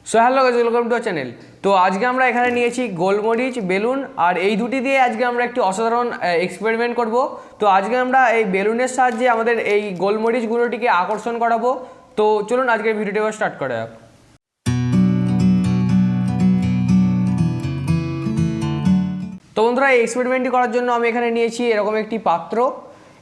So hello guys, welcome to our channel. তো আজকে আমরা এখানে নিয়েছি গোলমরিচ, বেলুন আর এই দুটি দিয়ে আজকে আমরা একটি অসাধারণ এক্সপেরিমেন্ট করব। তো আজকে আমরা এই বেলুনের সাহায্যে আমাদের এই গোলমরিচ গুঁড়োটিকে আকর্ষণ করাবো। তো চলুন আজকের ভিডিওটি স্টার্ট করা যাক। তো বন্ধুরা, এই এক্সপেরিমেন্টটি করার জন্য আমি এখানে নিয়েছি এরকম একটি পাত্র,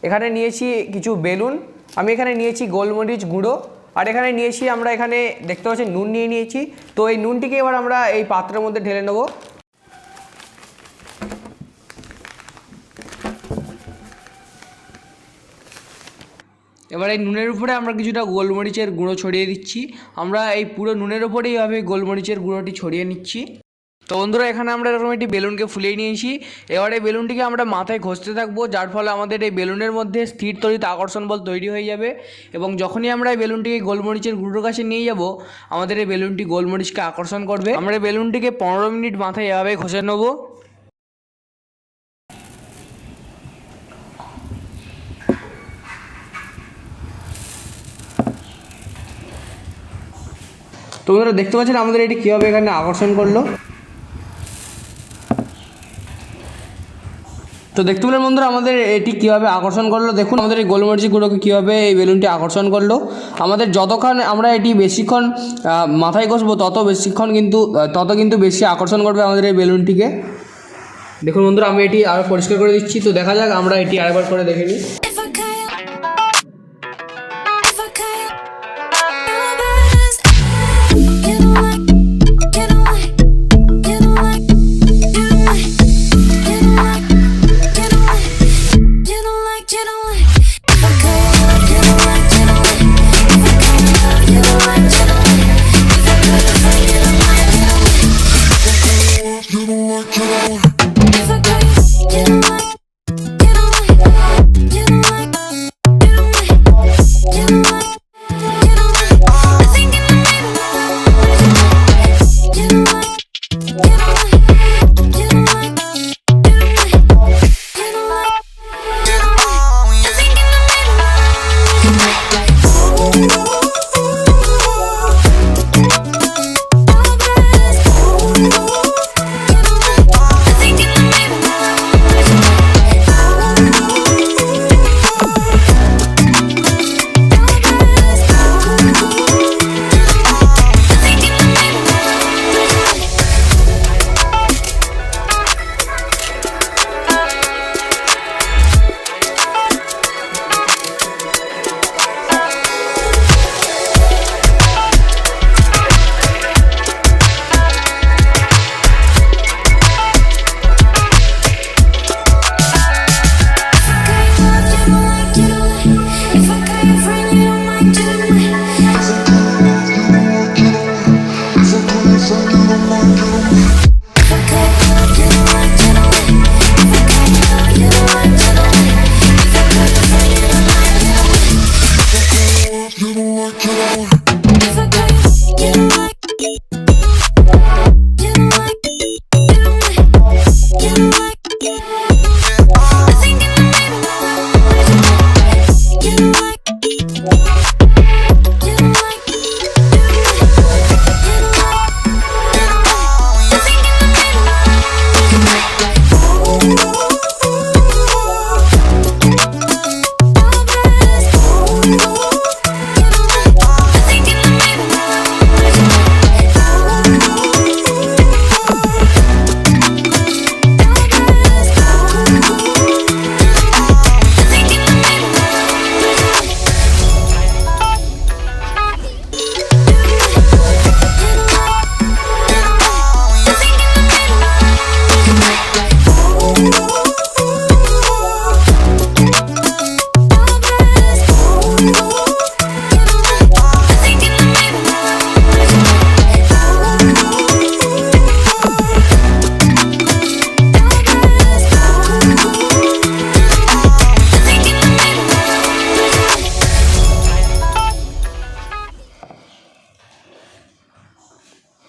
এখানে নিয়েছি কিছু বেলুন, আমি এখানে নিয়েছি গোলমরিচ গুঁড়ো, আর এখানে নিয়েছি আমরা এখানে দেখতে পাচ্ছি নুন নিয়ে নিয়েছি। তো এই নুনটিকে এবার আমরা এই পাত্রের মধ্যে ঢেলে নেব। এবার এই নুনের উপরে আমরা কিছুটা গোলমরিচের গুঁড়ো ছড়িয়ে দিচ্ছি। আমরা এই পুরো নুনের উপরেই এইভাবে গোলমরিচের গুঁড়োটি ছড়িয়ে নিচ্ছি। তো বন্ধুরা, এখানে আমরা এরকম একটি বেলুনকে ফুলিয়ে নিয়েছি। এবার এই বেলুনটিকে আমরা মাথায় ঘষতে থাকবো, যার ফলে আমাদের এই বেলুনের মধ্যে স্থির তড়িৎ আকর্ষণ বল তৈরি হয়ে যাবে। এবং যখনই আমরা এই বেলুনটিকে গোলমরিচের গুঁড়োর কাছে নিয়ে যাব, আমাদের এই বেলুনটি গোলমরিচকে আকর্ষণ করবে। আমরা এই বেলুনটিকে 15 মিনিট মাথায় এভাবে ঘষে নেব। তো বন্ধুরা, দেখতে পাচ্ছেন আমাদের এটি কীভাবে এখানে আকর্ষণ করলো। তো দেখতে পেলেন বন্ধুরা, আমাদের এটি কীভাবে আকর্ষণ করলো। দেখুন আমাদের এই গোলমরিচ গুঁড়োকে কীভাবে এই বেলুনটি আকর্ষণ করলো। আমাদের যতক্ষণ আমরা এটি বেশিক্ষণ মাথায় ঘষবো তত কিন্তু বেশি আকর্ষণ করবে আমাদের এই বেলুনটিকে। দেখুন বন্ধুরা, আমি এটি আরও পরিষ্কার করে দিচ্ছি। তো দেখা যাক, আমরা এটি আরেকবার করে দেখে নিই।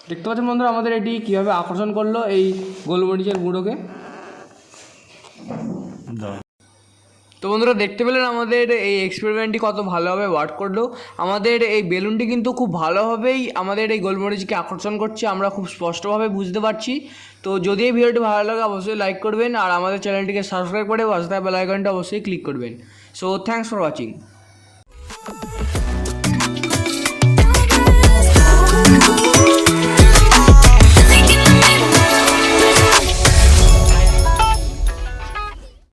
দেখতে পাচ্ছেন বন্ধুরা, আমাদের এটি কীভাবে আকর্ষণ করলো এই গোলমরিচের গুঁড়োকে। তো বন্ধুরা দেখতে পেলেন আমাদের এই এক্সপেরিমেন্টটি কত ভালোভাবে ওয়ার্ক করলো। আমাদের এই বেলুনটি কিন্তু খুব ভালোভাবেই আমাদের এই গোলমরিচকে আকর্ষণ করছে, আমরা খুব স্পষ্টভাবে বুঝতে পারছি। তো যদি এই ভিডিওটি ভালো লাগে অবশ্যই লাইক করবেন আর আমাদের চ্যানেলটিকে সাবস্ক্রাইব করে পাশে থাকা বেল আইকনটা অবশ্যই ক্লিক করবেন। So thanks for watching.